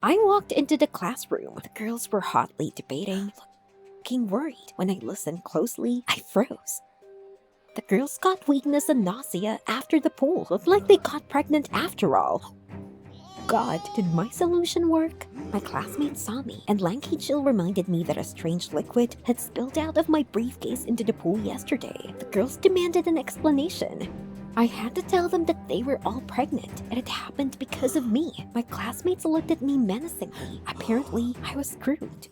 I walked into the classroom. The girls were hotly debating, looking worried. When I listened closely, I froze. The girls got weakness and nausea after the pool. Looked like they got pregnant after all. God, did my solution work? My classmates saw me, and lanky Jill reminded me that a strange liquid had spilled out of my briefcase into the pool yesterday. The girls demanded an explanation. I had to tell them that they were all pregnant, and it happened because of me. My classmates looked at me menacingly. Apparently, I was screwed.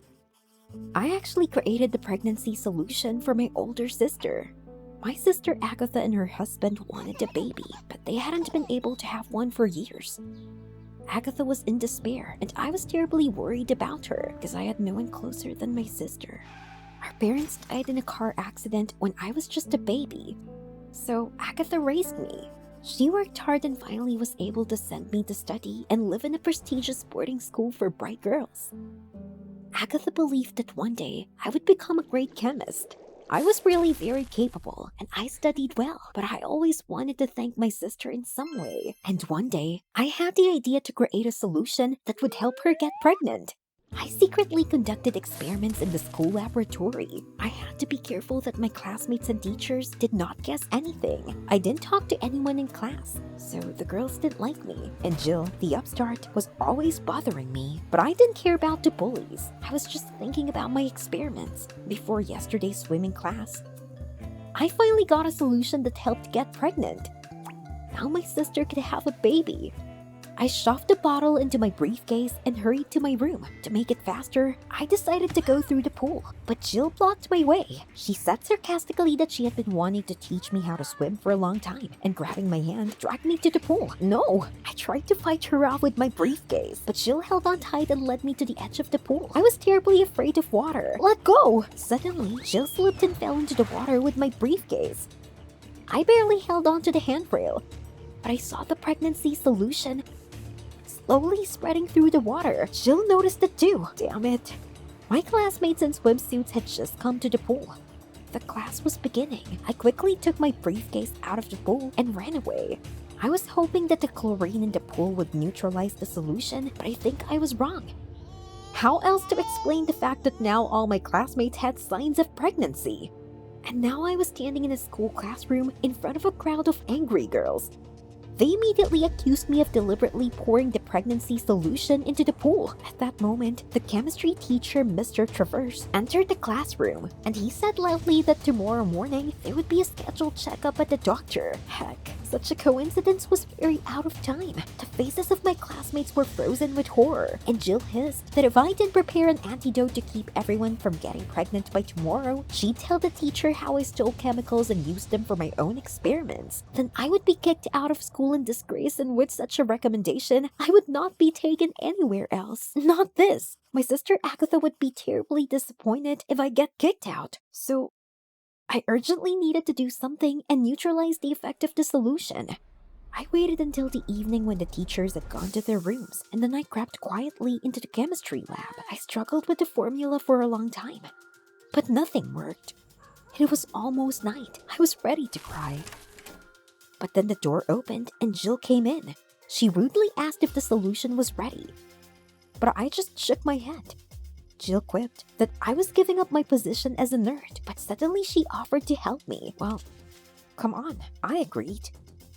I actually created the pregnancy solution for my older sister. My sister Agatha and her husband wanted a baby, but they hadn't been able to have one for years. Agatha was in despair, and I was terribly worried about her because I had no one closer than my sister. Our parents died in a car accident when I was just a baby, so Agatha raised me. She worked hard and finally was able to send me to study and live in a prestigious boarding school for bright girls. Agatha believed that one day I would become a great chemist. I was really very capable, and I studied well, but I always wanted to thank my sister in some way. And one day, I had the idea to create a solution that would help her get pregnant. I secretly conducted experiments in the school laboratory. I had to be careful that my classmates and teachers did not guess anything. I didn't talk to anyone in class, so the girls didn't like me. And Jill, the upstart, was always bothering me. But I didn't care about the bullies. I was just thinking about my experiments. Before yesterday's swimming class, I finally got a solution that helped get pregnant. Now my sister could have a baby. I shoved the bottle into my briefcase and hurried to my room. To make it faster, I decided to go through the pool, but Jill blocked my way. She said sarcastically that she had been wanting to teach me how to swim for a long time, and grabbing my hand, dragged me to the pool. No! I tried to fight her off with my briefcase, but Jill held on tight and led me to the edge of the pool. I was terribly afraid of water. Let go! Suddenly, Jill slipped and fell into the water with my briefcase. I barely held on to the handrail, but I saw the pregnancy solution slowly spreading through the water. Jill noticed it too. Damn it. My classmates in swimsuits had just come to the pool. The class was beginning. I quickly took my briefcase out of the pool and ran away. I was hoping that the chlorine in the pool would neutralize the solution, but I think I was wrong. How else to explain the fact that now all my classmates had signs of pregnancy? And now I was standing in a school classroom in front of a crowd of angry girls. They immediately accused me of deliberately pouring the pregnancy solution into the pool. At that moment, the chemistry teacher, Mr. Traverse, entered the classroom, and he said loudly that tomorrow morning there would be a scheduled checkup at the doctor. Heck, such a coincidence was very out of time. The faces of my classmates were frozen with horror, and Jill hissed that if I didn't prepare an antidote to keep everyone from getting pregnant by tomorrow, she'd tell the teacher how I stole chemicals and used them for my own experiments. Then I would be kicked out of school in disgrace, and with such a recommendation, I would not be taken anywhere else. Not this. My sister Agatha would be terribly disappointed if I get kicked out. So I urgently needed to do something and neutralize the effect of the solution. I waited until the evening when the teachers had gone to their rooms, and then I crept quietly into the chemistry lab. I struggled with the formula for a long time, but nothing worked. It was almost night. I was ready to cry. But then the door opened and Jill came in. She rudely asked if the solution was ready, but I just shook my head. Jill quipped that I was giving up my position as a nerd, but suddenly she offered to help me. Well, come on, I agreed.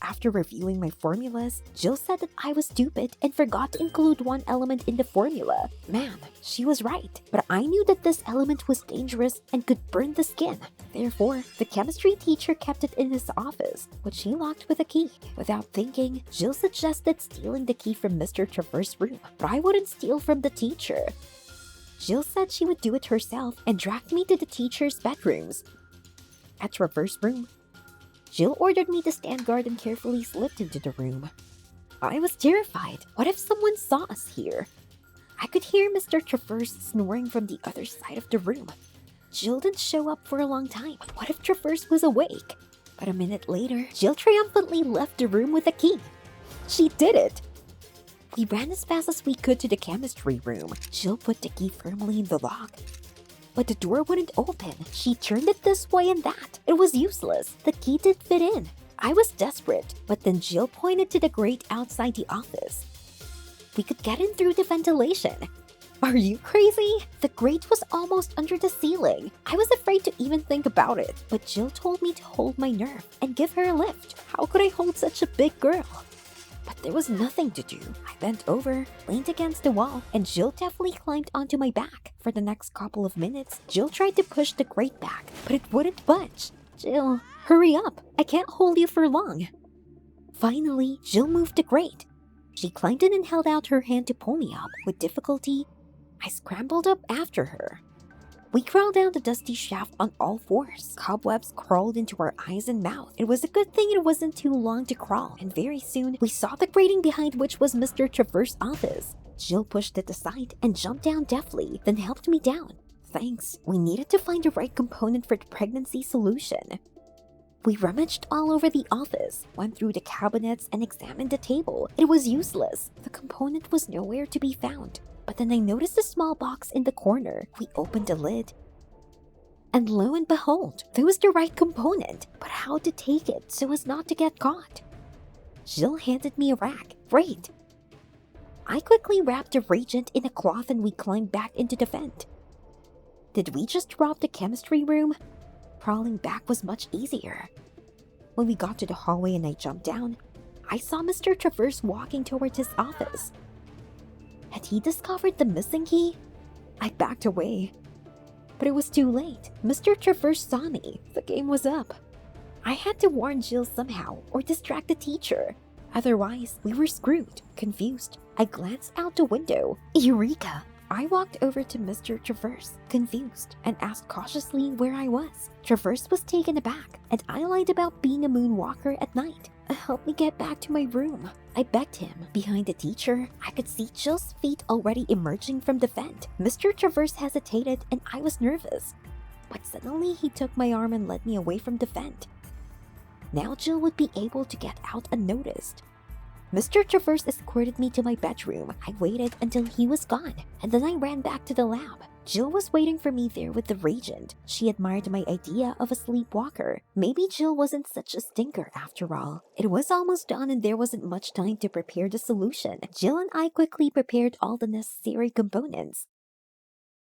After reviewing my formulas, Jill said that I was stupid and forgot to include one element in the formula. Man, she was right, but I knew that this element was dangerous and could burn the skin. Therefore, the chemistry teacher kept it in his office, which he locked with a key. Without thinking, Jill suggested stealing the key from Mr. Traverse's room, but I wouldn't steal from the teacher. Jill said she would do it herself and dragged me to the teacher's bedrooms. At Traverse's room, Jill ordered me to stand guard and carefully slipped into the room. I was terrified. What if someone saw us here? I could hear Mr. Traverse snoring from the other side of the room. Jill didn't show up for a long time. What if Traverse was awake? But a minute later, Jill triumphantly left the room with a key. She did it! We ran as fast as we could to the chemistry room. Jill put the key firmly in the lock, but the door wouldn't open. She turned it this way and that. It was useless. The key didn't fit in. I was desperate, but then Jill pointed to the grate outside the office. we could get in through the ventilation. Are you crazy? The grate was almost under the ceiling. I was afraid to even think about it, but Jill told me to hold my nerve and give her a lift. How could I hold such a big girl? But there was nothing to do. I bent over, leaned against the wall, and Jill deftly climbed onto my back. For the next couple of minutes, Jill tried to push the grate back, but it wouldn't budge. Jill, hurry up. I can't hold you for long. Finally, Jill moved the grate. She climbed in and held out her hand to pull me up. With difficulty, I scrambled up after her. We crawled down the dusty shaft on all fours. Cobwebs crawled into our eyes and mouth. It was a good thing it wasn't too long to crawl, and very soon we saw the grating behind which was Mr. Traverse's office. Jill pushed it aside and jumped down deftly, then helped me down. Thanks. We needed to find the right component for the pregnancy solution. We rummaged all over the office, went through the cabinets, and examined the table. It was useless. The component was nowhere to be found. But then I noticed a small box in the corner. We opened the lid. And lo and behold, there was the right component. But how to take it so as not to get caught? Jill handed me a rag. Great. I quickly wrapped the reagent in a cloth and we climbed back into the vent. Did we just rob the chemistry room? Crawling back was much easier. When we got to the hallway and I jumped down, I saw Mr. Traverse walking towards his office. Had he discovered the missing key? I backed away. But it was too late. Mr. Traverse saw me. The game was up. I had to warn Jill somehow or distract the teacher. Otherwise, we were screwed. Confused, I glanced out the window. Eureka! I walked over to Mr. Traverse, confused, and asked cautiously where I was. Traverse was taken aback, and I lied about being a moonwalker at night. Help me get back to my room. I begged him. Behind the teacher, I could see Jill's feet already emerging from the vent. Mr. Traverse hesitated, and I was nervous. But suddenly he took my arm and led me away from the vent. Now Jill would be able to get out unnoticed. Mr. Traverse escorted me to my bedroom. I waited until he was gone, and then I ran back to the lab. Jill was waiting for me there with the reagent. She admired my idea of a sleepwalker. Maybe Jill wasn't such a stinker after all. It was almost done and there wasn't much time to prepare the solution. Jill and I quickly prepared all the necessary components.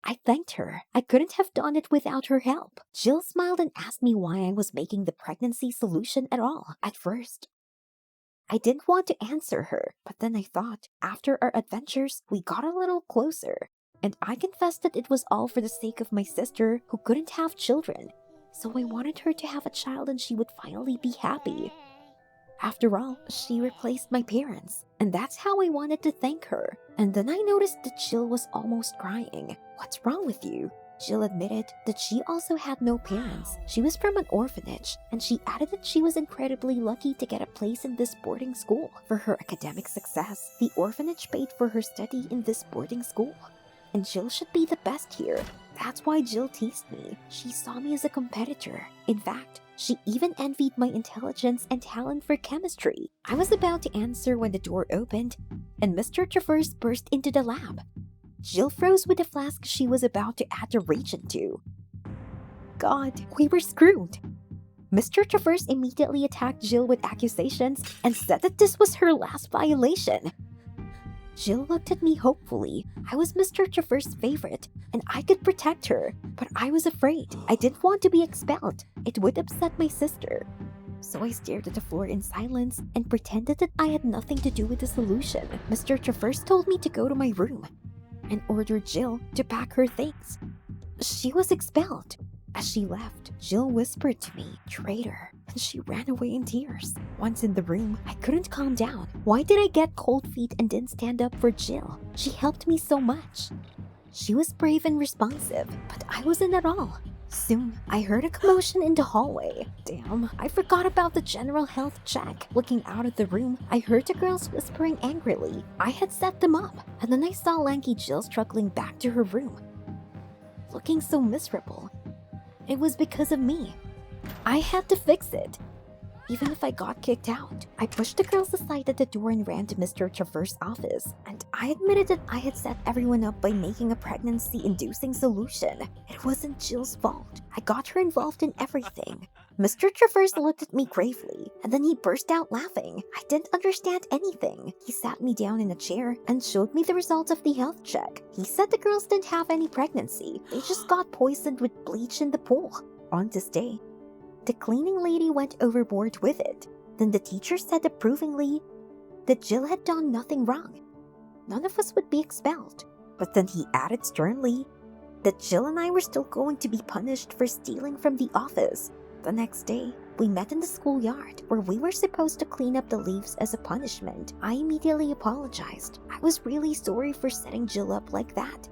I thanked her. I couldn't have done it without her help. Jill smiled and asked me why I was making the pregnancy solution at all. At first, I didn't want to answer her, but then I thought, after our adventures, we got a little closer. And I confessed that it was all for the sake of my sister, who couldn't have children. So I wanted her to have a child and she would finally be happy. After all, she replaced my parents, and that's how I wanted to thank her. And then I noticed that Jill was almost crying. What's wrong with you? Jill admitted that she also had no parents. She was from an orphanage, and she added that she was incredibly lucky to get a place in this boarding school. For her academic success, the orphanage paid for her study in this boarding school. And Jill should be the best here. That's why Jill teased me. She saw me as a competitor. In fact, she even envied my intelligence and talent for chemistry. I was about to answer when the door opened, and Mr. Traverse burst into the lab. Jill froze with the flask she was about to add the reagent to. God, we were screwed. Mr. Traverse immediately attacked Jill with accusations and said that this was her last violation. Jill looked at me hopefully. I was Mr. Traverse's favorite, and I could protect her, but I was afraid. I didn't want to be expelled. It would upset my sister. So I stared at the floor in silence and pretended that I had nothing to do with the solution. Mr. Traverse told me to go to my room and ordered Jill to pack her things. She was expelled. As she left, Jill whispered to me, "Traitor," and she ran away in tears. Once in the room, I couldn't calm down. Why did I get cold feet and didn't stand up for Jill? She helped me so much. She was brave and responsive, but I wasn't at all. Soon, I heard a commotion in the hallway. Damn, I forgot about the general health check. Looking out of the room, I heard the girls whispering angrily. I had set them up, and then I saw lanky Jill struggling back to her room, looking so miserable. It was because of me. I had to fix it. even if I got kicked out. I pushed the girls aside at the door and ran to Mr. Traverse's office, and I admitted that I had set everyone up by making a pregnancy-inducing solution. It wasn't Jill's fault. I got her involved in everything. Mr. Traverse looked at me gravely, and then he burst out laughing. I didn't understand anything. He sat me down in a chair and showed me the results of the health check. He said the girls didn't have any pregnancy. They just got poisoned with bleach in the pool. On this day, the cleaning lady went overboard with it. Then the teacher said approvingly that Jill had done nothing wrong. None of us would be expelled. But then he added sternly that Jill and I were still going to be punished for stealing from the office. The next day, we met in the schoolyard where we were supposed to clean up the leaves as a punishment. I immediately apologized. I was really sorry for setting Jill up like that.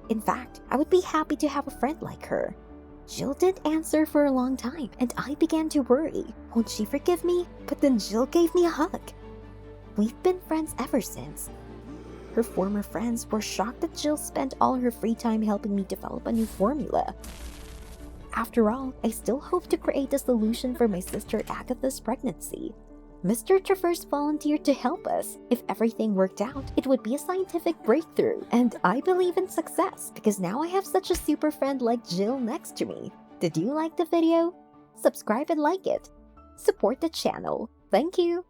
In fact, I would be happy to have a friend like her. Jill didn't answer for a long time, and I began to worry. Won't she forgive me? But then Jill gave me a hug. We've been friends ever since. Her former friends were shocked that Jill spent all her free time helping me develop a new formula. After all, I still hope to create a solution for my sister Agatha's pregnancy. Mr. Traverse volunteered to help us. If everything worked out, it would be a scientific breakthrough, and I believe in success because now I have such a super friend like Jill next to me. Did you like the video? Subscribe and like it. Support the channel. Thank you.